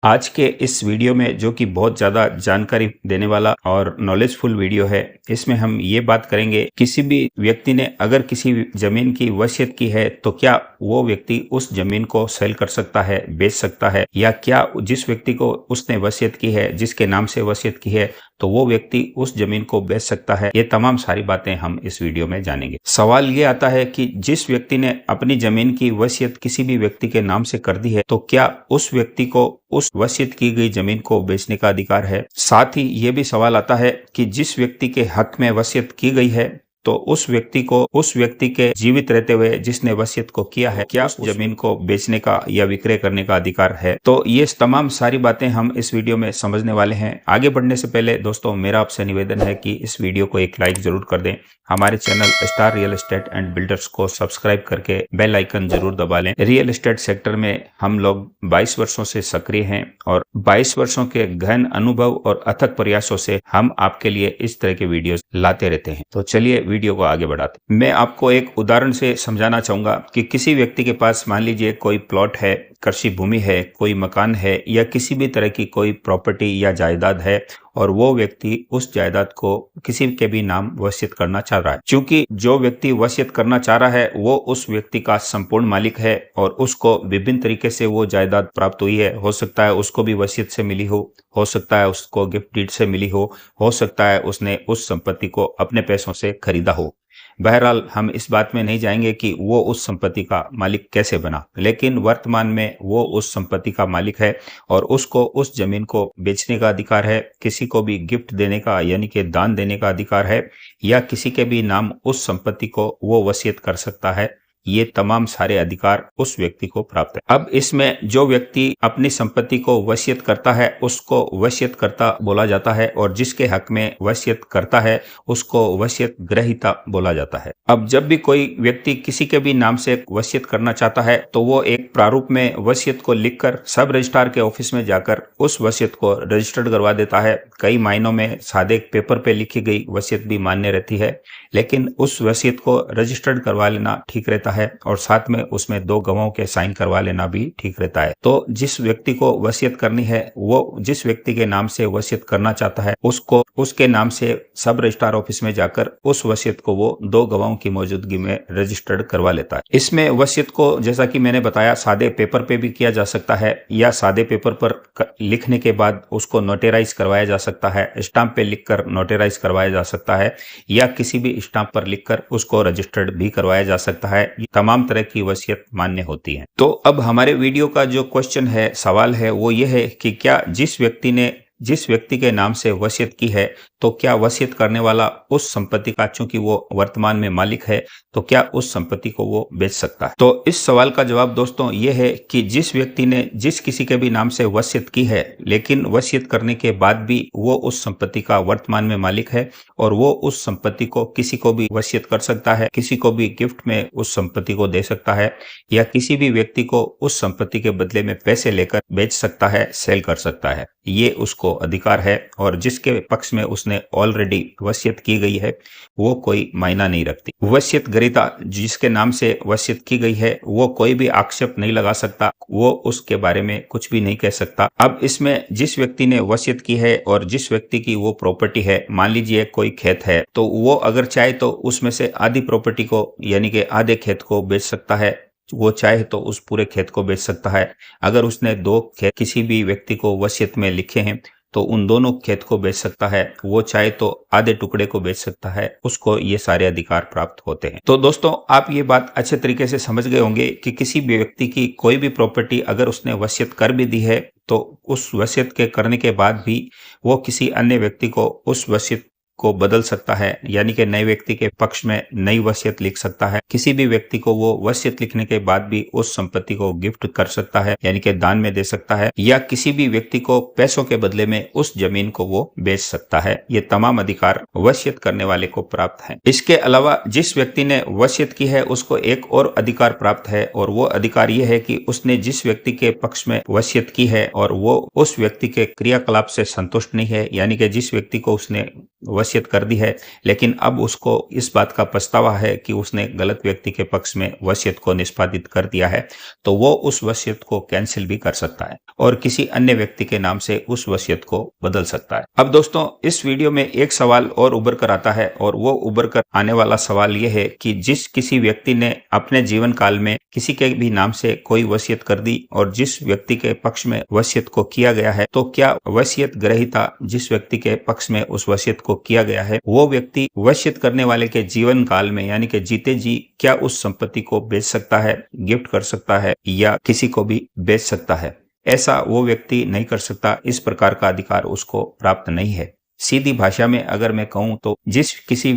आज के इस वीडियो में जो कि बहुत ज़्यादा जानकारी देने वाला और नॉलेजफुल वीडियो है, इसमें हम ये बात करेंगे किसी भी व्यक्ति ने अगर किसी ज़मीन की वसीयत की है तो क्या वो व्यक्ति उस ज़मीन को सेल कर सकता है, बेच सकता है, या क्या जिस व्यक्ति को उसने वसीयत की है, जिसके नाम से वसीयत की है, तो वो व्यक्ति उस ज़मीन को बेच सकता है। ये तमाम सारी बातें हम इस वीडियो में जानेंगे। सवाल ये आता है कि जिस व्यक्ति ने अपनी ज़मीन की वसीयत किसी भी व्यक्ति के नाम से कर दी है तो क्या उस व्यक्ति को उस वसीयत की गई जमीन को बेचने का अधिकार है। साथ ही ये भी सवाल आता है कि जिस व्यक्ति के हक में वसीयत की गई है तो उस व्यक्ति को उस व्यक्ति के जीवित रहते हुए जिसने वसीयत को किया है, क्या उस जमीन को बेचने का या विक्रय करने का अधिकार है। तो ये तमाम सारी बातें हम इस वीडियो में समझने वाले हैं। आगे बढ़ने से पहले दोस्तों मेरा आपसे निवेदन है कि इस वीडियो को एक लाइक जरूर कर दें। हमारे channel star real estate and builders को सब्सक्राइब करके बेल आइकन जरूर दबा लें। रियल एस्टेट सेक्टर में हम लोग 22 वर्षों से सक्रिय हैं और 22 वर्षों के गहन अनुभव और अथक प्रयासों से हम आपके लिए इस तरह के वीडियोस लाते रहते हैं। तो चलिए वीडियो को आगे बढ़ाते हैं। मैं आपको एक उदाहरण से समझाना चाहूंगा कि किसी व्यक्ति के पास मान लीजिए कोई प्लॉट है, कृषि भूमि है, कोई मकान है या किसी भी तरह की कोई प्रॉपर्टी या जायदाद है और वो व्यक्ति उस जायदाद को किसी के भी नाम वसीयत करना चाह रहा है। क्योंकि जो व्यक्ति वसीयत करना चाह रहा है वो उस व्यक्ति का संपूर्ण मालिक है और उसको विभिन्न तरीके से वो जायदाद प्राप्त हुई है। हो सकता है उसको भी वसीयत से मिली हो सकता है उसको गिफ्ट डीड से मिली हो सकता है उसने उस संपत्ति को अपने पैसों से खरीदा हो। बहरहाल हम इस बात में नहीं जाएंगे कि वो उस संपत्ति का मालिक कैसे बना, लेकिन वर्तमान में वो उस संपत्ति का मालिक है और उसको उस जमीन को बेचने का अधिकार है, किसी को भी गिफ्ट देने का यानी कि दान देने का अधिकार है, या किसी के भी नाम उस संपत्ति को वो वसीयत कर सकता है। ये तमाम सारे अधिकार उस व्यक्ति को प्राप्त है। अब इसमें जो व्यक्ति अपनी संपत्ति को वसीयत करता है उसको वसीयतकर्ता बोला जाता है और जिसके हक में वसीयत करता है उसको वसीयत ग्रहीता बोला जाता है। अब जब भी कोई व्यक्ति किसी के भी नाम से वसीयत करना चाहता है तो वो एक प्रारूप में वसीयत को लिखकर सब रजिस्ट्रार के ऑफिस में जाकर उस वसीयत को रजिस्टर्ड करवा देता है। कई मायनों में सादे पेपर पे लिखी गई वसीयत भी मान्य रहती है, लेकिन उस वसीयत को रजिस्टर्ड करवा लेना ठीक रहता है और साथ में उसमें 2 गवाहों के साइन करवा लेना भी ठीक रहता है। तो जिस व्यक्ति को वसीयत करनी है वो जिस व्यक्ति के नाम से वसीयत करना चाहता है उसको उसके नाम से सब रजिस्ट्रार ऑफिस में जाकर उस वसीयत को वो 2 गवाहों की मौजूदगी में रजिस्टर्ड करवा लेता है। इसमें वसीयत को जैसा कि मैंने बताया सादे पेपर पे भी किया जा सकता है या सादे पेपर पर लिखने के बाद उसको नोटेराइज करवाया जा सकता है, स्टाम्प पे लिखकर नोटेराइज करवाया जा सकता है, या किसी भी स्टाम्प पर लिखकर उसको रजिस्टर्ड भी करवाया जा सकता है। तमाम तरह की वसीयत मान्य होती है। तो अब हमारे वीडियो का जो क्वेश्चन है, सवाल है, वो ये है कि क्या जिस व्यक्ति ने जिस व्यक्ति के नाम से वसीयत की है तो क्या वसीयत करने वाला उस संपत्ति का, चूंकि वो वर्तमान में मालिक है, तो क्या उस संपत्ति को वो बेच सकता है। तो इस सवाल का जवाब दोस्तों ये है कि जिस व्यक्ति ने जिस किसी के भी नाम से वसीयत की है लेकिन वसीयत करने के बाद भी वो उस संपत्ति का वर्तमान में मालिक है और वो उस संपत्ति को किसी को भी वसीयत कर सकता है, किसी को भी गिफ्ट में उस संपत्ति को दे सकता है, या किसी भी व्यक्ति को उस संपत्ति के बदले में पैसे लेकर बेच सकता है, सेल कर सकता है, ये उसको अधिकार है। और जिसके पक्ष में उसने ऑलरेडी वसीयत की गई है वो कोई मायना नहीं रखती। वसीयत ग्रहीता जिसके नाम से वसीयत की गई है वो कोई भी आक्षेप नहीं लगा सकता, वो उसके बारे में कुछ भी नहीं कह सकता। अब इसमें जिस व्यक्ति ने वसीयत की है और जिस व्यक्ति की वो प्रॉपर्टी है, मान लीजिए कोई खेत है, तो वो अगर चाहे तो उसमें से आधी प्रॉपर्टी को यानी कि आधे खेत को बेच सकता है, वो चाहे तो उस पूरे खेत को बेच सकता है। अगर उसने 2 खेत किसी भी व्यक्ति को वसीयत में लिखे हैं तो उन दोनों खेत को बेच सकता है, वो चाहे तो आधे टुकड़े को बेच सकता है, उसको ये सारे अधिकार प्राप्त होते हैं। तो दोस्तों आप ये बात अच्छे तरीके से समझ गए होंगे कि किसी भी व्यक्ति की कोई भी प्रॉपर्टी अगर उसने वसीयत कर भी दी है तो उस वसीयत के करने के बाद भी वो किसी अन्य व्यक्ति को उस वसीयत को बदल सकता है, यानी कि नए व्यक्ति के पक्ष में नई वसीयत लिख सकता है। किसी भी व्यक्ति को वो वसीयत लिखने के बाद भी उस संपत्ति को गिफ्ट कर सकता है, यानी कि दान में दे सकता है, या किसी भी व्यक्ति को पैसों के बदले में उस जमीन को वो बेच सकता है। ये तमाम अधिकार वसीयत करने वाले को प्राप्त है। इसके अलावा जिस व्यक्ति ने वसीयत की है उसको एक और अधिकार प्राप्त है और वो अधिकार ये है कि उसने जिस व्यक्ति के पक्ष में वसीयत की है और वो उस व्यक्ति के क्रियाकलाप से संतुष्ट नहीं है, यानी कि जिस व्यक्ति को उसने वसीयत कर दी है, लेकिन अब उसको इस बात का पछतावा है कि उसने गलत व्यक्ति के पक्ष में वसीयत को निष्पादित कर दिया है, तो वो उस वसीयत को कैंसिल भी कर सकता है और किसी अन्य व्यक्ति के नाम से उस वसीयत को बदल सकता है। अब दोस्तों, इस वीडियो में एक सवाल और उभर कर आता है, और वो उभर कर आने वाला सवाल ये है कि जिस किसी व्यक्ति ने अपने जीवन काल में किसी के भी नाम से कोई वसीयत कर दी और जिस व्यक्ति के पक्ष में वसीयत को किया गया है, तो क्या वसीयत ग्रहीता जिस व्यक्ति के पक्ष में उस वसीयत को किया गया है, वो व्यक्ति वसीयत करने वाले के जीवन काल में यानी कि जीते जी क्या उस संपत्ति को बेच सकता है, गिफ्ट कर सकता है या किसी को भी बेच सकता है? ऐसा वो व्यक्ति नहीं कर सकता। इस प्रकार का अधिकार उसको प्राप्त नहीं है। सीधी भाषा में अगर मैं कहूं तो जिस किसी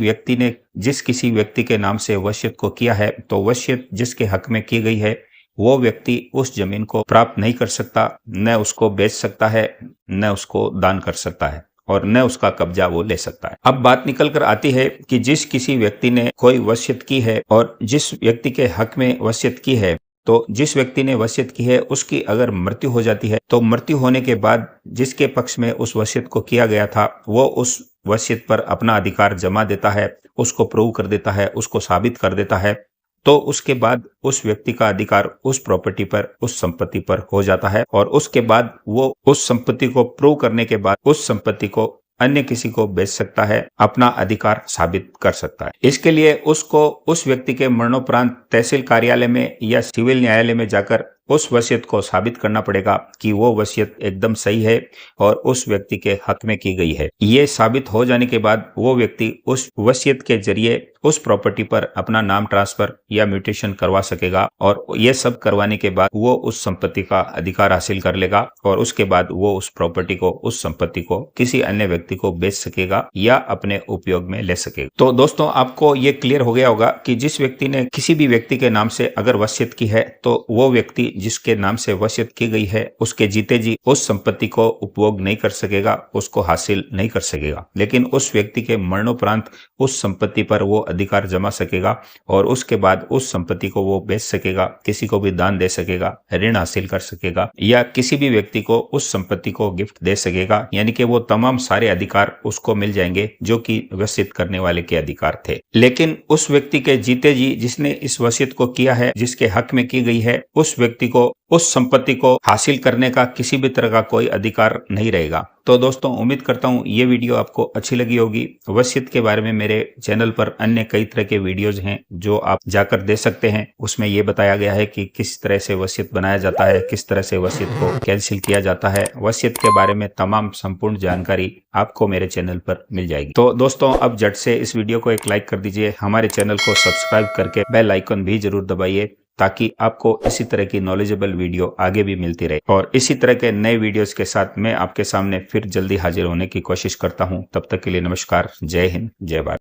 व्यक्ति के नाम से वसीयत को किया है, तो वसीयत जिसके हक में की गई है, वो व्यक्ति उस जमीन को प्राप्त नहीं कर सकता, न उसको बेच सकता है, न उसको दान कर सकता है और न उसका कब्जा वो ले सकता है। अब बात निकल कर आती है कि जिस किसी व्यक्ति ने कोई वसीयत की है और जिस व्यक्ति के हक में वसीयत की है, तो जिस व्यक्ति ने वसीयत की है उसकी अगर मृत्यु हो जाती है, तो मृत्यु होने के बाद जिसके पक्ष में उस वसीयत को किया गया था, वो उस वसीयत पर अपना अधिकार जमा देता है, उसको प्रूव कर देता है, उसको साबित कर देता है। तो उसके बाद उस व्यक्ति का अधिकार उस प्रॉपर्टी पर, उस संपत्ति पर हो जाता है और उसके बाद वो उस संपत्ति को प्रूव करने के बाद उस संपत्ति को अन्य किसी को बेच सकता है, अपना अधिकार साबित कर सकता है। इसके लिए उसको उस व्यक्ति के मरणोपरांत तहसील कार्यालय में या सिविल न्यायालय में जाकर उस वसीयत को साबित करना पड़ेगा कि वो वसीयत एकदम सही है और उस व्यक्ति के हक में की गई है। ये साबित हो जाने के बाद वो व्यक्ति उस वसीयत के जरिए उस प्रॉपर्टी पर अपना नाम ट्रांसफर या म्यूटेशन करवा सकेगा और ये सब करवाने के बाद वो उस संपत्ति का अधिकार हासिल कर लेगा और उसके बाद वो उस प्रॉपर्टी को, उस संपत्ति को किसी अन्य व्यक्ति को बेच सकेगा या अपने उपयोग में ले सकेगा। तो दोस्तों, आपको ये क्लियर हो गया होगा कि जिस व्यक्ति ने किसी भी व्यक्ति के नाम से अगर वसीयत की है, तो वो व्यक्ति जिसके नाम से वसीयत की गई है उसके जीते जी उस संपत्ति को उपभोग नहीं कर सकेगा, उसको हासिल नहीं कर सकेगा, लेकिन उस व्यक्ति के मरणोपरांत उस संपत्ति पर वो अधिकार जमा सकेगा और उसके बाद उस संपत्ति को वो बेच सकेगा, किसी को भी दान दे सकेगा, ऋण हासिल कर सकेगा या किसी भी व्यक्ति को उस संपत्ति को गिफ्ट दे सकेगा। यानी कि वो तमाम सारे अधिकार उसको मिल जाएंगे जो कि वसीयत करने वाले के अधिकार थे। लेकिन उस व्यक्ति के जीते जी जिसने इस वसीयत को किया है, जिसके हक में की गई है, उस व्यक्ति को उस संपत्ति को हासिल करने का किसी भी तरह का कोई अधिकार नहीं रहेगा। तो दोस्तों, उम्मीद करता हूँ ये वीडियो आपको अच्छी लगी होगी। वसीयत के बारे में मेरे चैनल पर अन्य कई तरह के वीडियोज हैं जो आप जाकर दे सकते हैं। उसमें ये बताया गया है कि किस तरह से वसीयत बनाया जाता है, किस तरह से वसीयत को कैंसिल किया जाता है। वसीयत के बारे में तमाम संपूर्ण जानकारी आपको मेरे चैनल पर मिल जाएगी। तो दोस्तों, अब झट से इस वीडियो को एक लाइक कर दीजिए, हमारे चैनल को सब्सक्राइब करके बेल आइकन भी जरूर दबाइए ताकि आपको इसी तरह की नॉलेजेबल वीडियो आगे भी मिलती रहे। और इसी तरह के नए वीडियोस के साथ मैं आपके सामने फिर जल्दी हाजिर होने की कोशिश करता हूं। तब तक के लिए नमस्कार, जय हिंद, जय भारत।